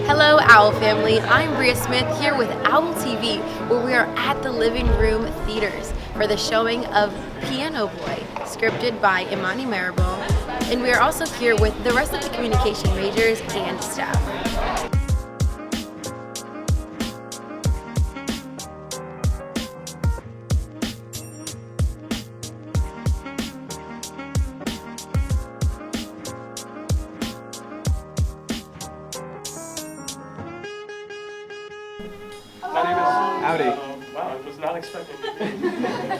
Hello, Owl family. I'm Bria Smith here with Owl TV, where we are at the Living Room Theaters for the showing of Piano Boy, scripted by Imani Marable, and we are also here with the rest of the communication majors and staff. My name is... Howdy. Wow, I was not expecting.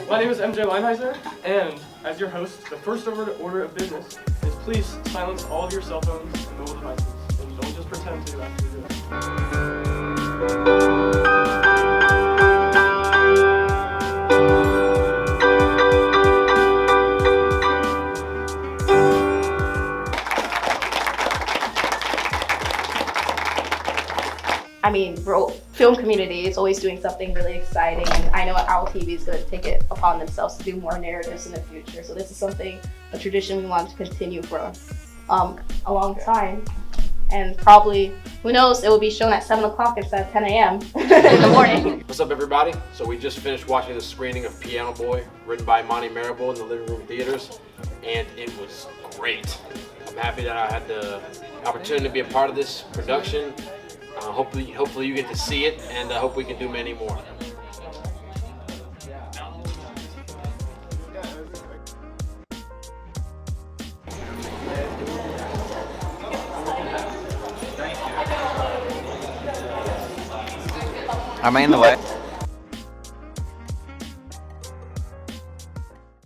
My name is MJ Leinheiser, and as your host, the first order of business is please silence all of your cell phones and mobile devices, and don't just pretend to actually do it. I mean, film community is always doing something really exciting, and I know Owl TV is going to take it upon themselves to do more narratives in the future. So this is a tradition we want to continue for a long time. And probably, who knows, it will be shown at 7 o'clock instead of 10 a.m. in the morning. What's up, everybody? So we just finished watching the screening of Piano Boy, written by Imani Marable in the Living Room Theaters, and it was great. I'm happy that I had the opportunity to be a part of this production. Hopefully you get to see it, and I hope we can do many more. Am I in the way?